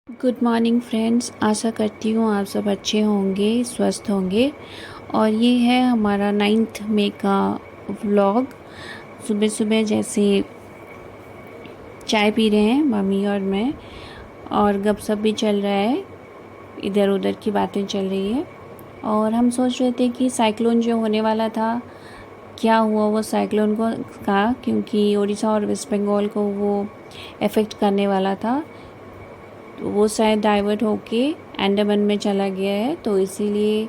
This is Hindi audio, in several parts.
Good morning friends. आशा करती हूँ आप सब अच्छे होंगे, स्वस्थ होंगे। और ये है हमारा 9 मई का व्लॉग। सुबह सुबह जैसे चाय पी रहे हैं मम्मी और मैं, और गपशप भी चल रहा है, इधर उधर की बातें चल रही है। और हम सोच रहे थे कि साइक्लोन जो होने वाला था, क्या हुआ वो साइक्लोन का, क्योंकि उड़ीसा और वेस्ट बंगाल को वो अफेक्ट करने वाला था। तो वो शायद डाइवर्ट होके अंडमान में चला गया है, तो इसीलिए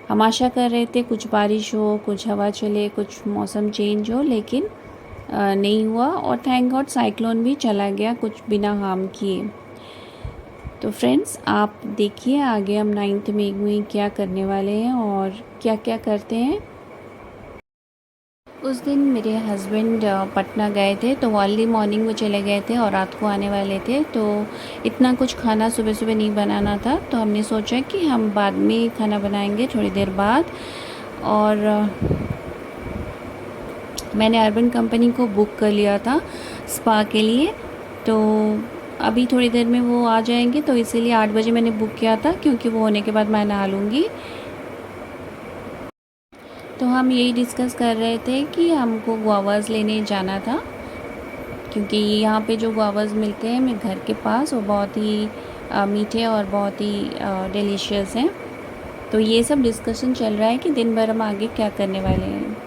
हम आशा कर रहे थे कुछ बारिश हो, कुछ हवा चले, कुछ मौसम चेंज हो, लेकिन नहीं हुआ। और थैंक गॉड साइक्लोन भी चला गया कुछ बिना हार्म किए। तो फ्रेंड्स, आप देखिए आगे हम 9 मई में क्या करने वाले हैं और क्या क्या करते हैं। उस दिन मेरे हस्बैंड पटना गए थे, तो अर्ली मॉर्निंग वो चले गए थे और रात को आने वाले थे। तो इतना कुछ खाना सुबह सुबह नहीं बनाना था, तो हमने सोचा कि हम बाद में खाना बनाएंगे थोड़ी देर बाद। और मैंने अर्बन कंपनी को बुक कर लिया था स्पा के लिए। तो अभी थोड़ी देर में वो आ जाएंगे, तो इसीलिए 8 बजे मैंने बुक किया था, क्योंकि वो होने के बाद मैं नहा लूँगी। तो हम यही डिस्कस कर रहे थे कि हमको गुआवाज़ लेने जाना था, क्योंकि यहाँ पे जो गुआवाज़ मिलते हैं मेरे घर के पास, वो बहुत ही मीठे और बहुत ही डिलीशियस हैं। तो ये सब डिस्कशन चल रहा है कि दिन भर हम आगे क्या करने वाले हैं।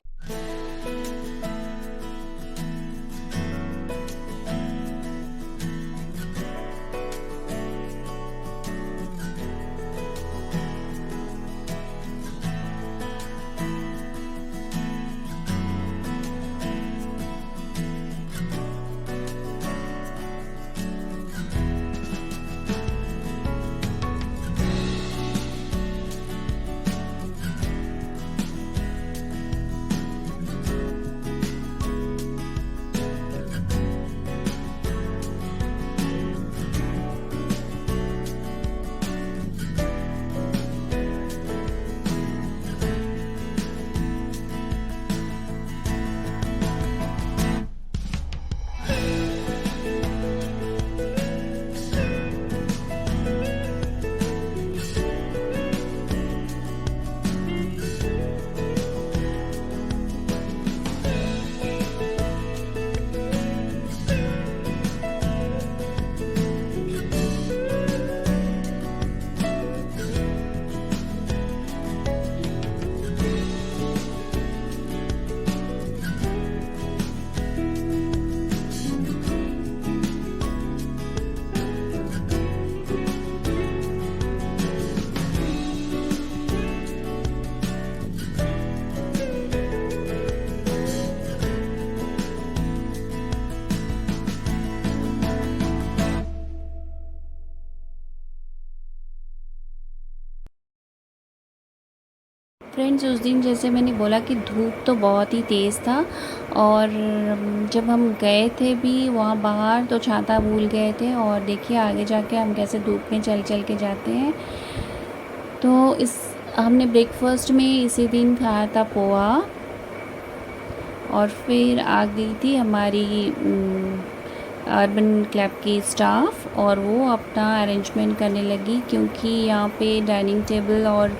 फ्रेंड्स, उस दिन जैसे मैंने बोला कि धूप तो बहुत ही तेज़ था। और जब हम गए थे भी वहाँ बाहर, तो छाता भूल गए थे। और देखिए आगे जाके हम कैसे धूप में चल चल के जाते हैं। तो इस हमने ब्रेकफास्ट में इसी दिन खाया था पोहा। और फिर आ गई थी हमारी अर्बन क्लब की स्टाफ, और वो अपना अरेंजमेंट करने लगी, क्योंकि यहाँ पे डाइनिंग टेबल और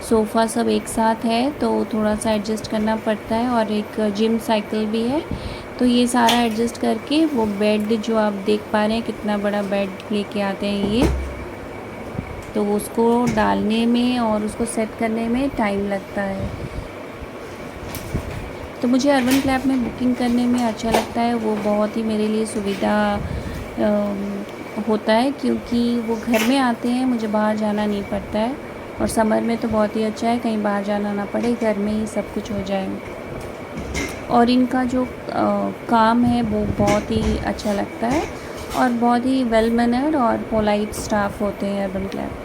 सोफ़ा सब एक साथ है, तो थोड़ा सा एडजस्ट करना पड़ता है। और एक जिम साइकिल भी है, तो ये सारा एडजस्ट करके वो बेड जो आप देख पा रहे हैं, कितना बड़ा बेड लेके आते हैं ये, तो उसको डालने में और उसको सेट करने में टाइम लगता है। तो मुझे अर्बन क्लैब में बुकिंग करने में अच्छा लगता है, वो बहुत ही मेरे लिए सुविधा होता है, क्योंकि वो घर में आते हैं, मुझे बाहर जाना नहीं पड़ता है। और समर में तो बहुत ही अच्छा है, कहीं बाहर जाना ना पड़े, घर में ही सब कुछ हो जाए। और इनका जो काम है वो बहुत ही अच्छा लगता है, और बहुत ही वेल मैनर्ड और पोलाइट स्टाफ होते हैं अर्बन क्लैब।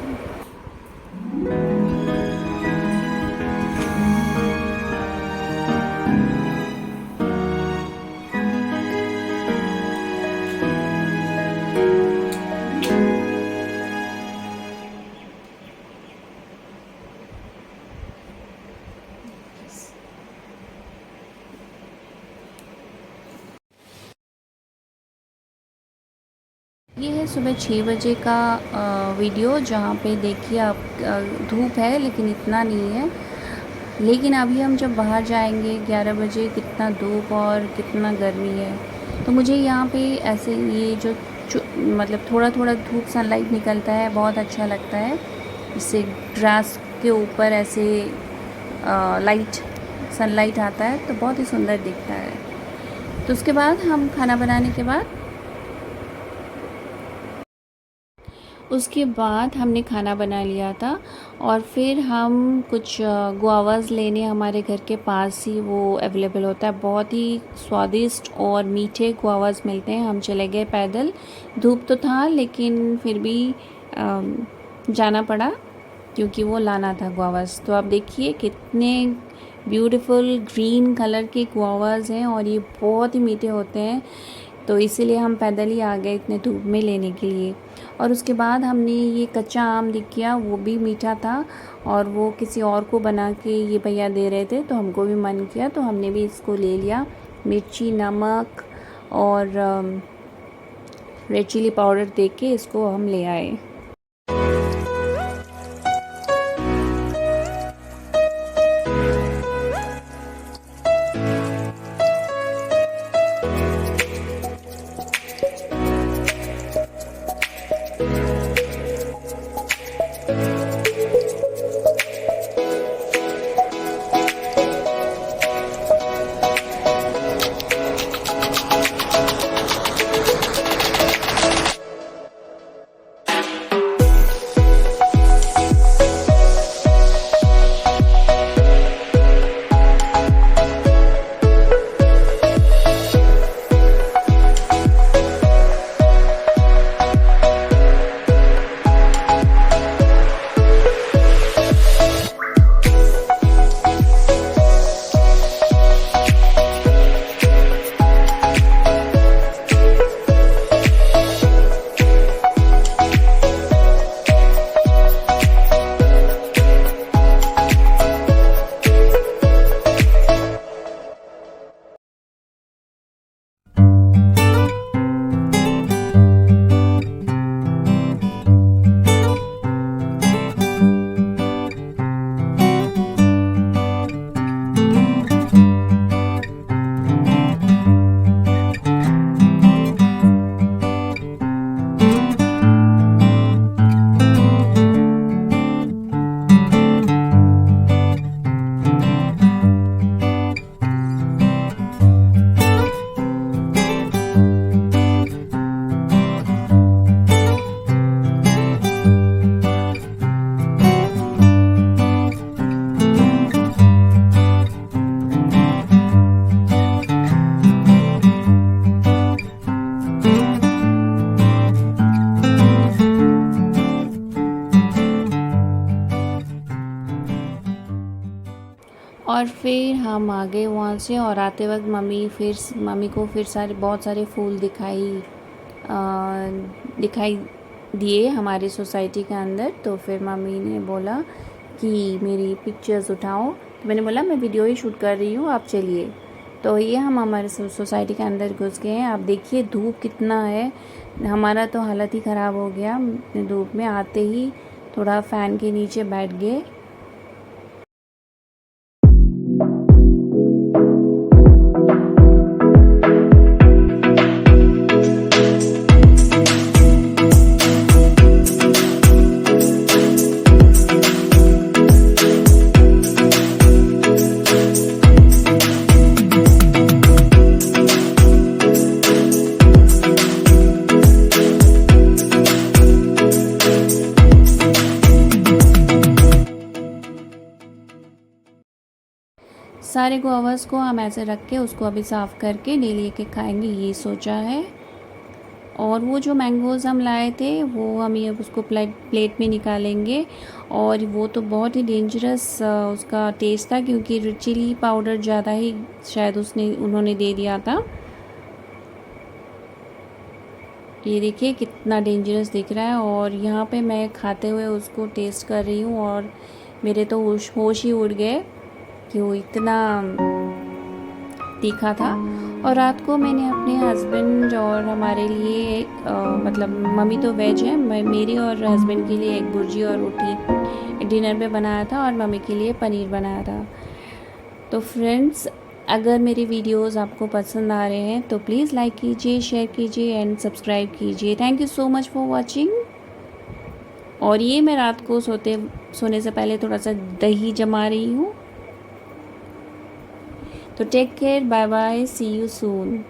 ये है सुबह 6 बजे का वीडियो, जहाँ पे देखिए आप धूप है लेकिन इतना नहीं है। लेकिन अभी हम जब बाहर जाएंगे 11 बजे, कितना धूप और कितना गर्मी है। तो मुझे यहाँ पे ऐसे ये जो मतलब थोड़ा थोड़ा धूप सनलाइट निकलता है, बहुत अच्छा लगता है। इससे ग्रास के ऊपर ऐसे लाइट सनलाइट आता है तो बहुत ही सुंदर दिखता है। तो उसके बाद हम खाना बनाने के बाद हमने खाना बना लिया था और फिर हम कुछ गुआवाज़ लेने, हमारे घर के पास ही वो अवेलेबल होता है, बहुत ही स्वादिष्ट और मीठे गुआवाज़ मिलते हैं। हम चले गए पैदल, धूप तो था लेकिन फिर भी जाना पड़ा क्योंकि वो लाना था गुआवाज़। तो आप देखिए कितने ब्यूटीफुल ग्रीन कलर के गुआवाज़ हैं और ये बहुत ही मीठे होते हैं। तो इसीलिए हम पैदल ही आ गए इतने धूप में लेने के लिए। और उसके बाद हमने ये कच्चा आम दिखा, वो भी मीठा था और वो किसी और को बना के ये भैया दे रहे थे, तो हमको भी मन किया तो हमने भी इसको ले लिया। मिर्ची, नमक और रेड चिली पाउडर दे के इसको हम ले आए। और फिर हम आ गए वहाँ से और आते वक्त मम्मी को फिर बहुत सारे फूल दिखाई दिए हमारी सोसाइटी के अंदर। तो फिर मम्मी ने बोला कि मेरी पिक्चर्स उठाओ, तो मैंने बोला मैं वीडियो ही शूट कर रही हूँ, आप चलिए। तो ये हम हमारे सोसाइटी के अंदर घुस गए हैं। आप देखिए धूप कितना है, हमारा तो हालत ही ख़राब हो गया। धूप में आते ही थोड़ा फ़ैन के नीचे बैठ गए। सारे गुआवाज़ को हम ऐसे रख के उसको अभी साफ़ करके ले लेके खाएंगे, ये सोचा है। और वो जो मैंगोज़ हम लाए थे वो हम ये उसको प्लेट में निकालेंगे। और वो तो बहुत ही डेंजरस उसका टेस्ट था, क्योंकि रेड चिली पाउडर ज़्यादा ही शायद उन्होंने दे दिया था। ये देखिए कितना डेंजरस दिख रहा है। और यहाँ पे मैं खाते हुए उसको टेस्ट कर रही हूँ और मेरे तो होश ही उड़ गए कि वो इतना तीखा था। और रात को मैंने अपने हस्बैंड और हमारे लिए मतलब मम्मी तो वेज है, मेरी और हस्बैंड के लिए एक भुर्जी और रोटी डिनर में बनाया था और मम्मी के लिए पनीर बनाया था। तो फ्रेंड्स, अगर मेरी वीडियोस आपको पसंद आ रहे हैं तो प्लीज़ लाइक कीजिए, शेयर कीजिए एंड सब्सक्राइब कीजिए। Thank you so much for watching. और ये मैं रात को सोने से पहले थोड़ा सा दही जमा रही हूँ। तो take care, bye bye, see you soon.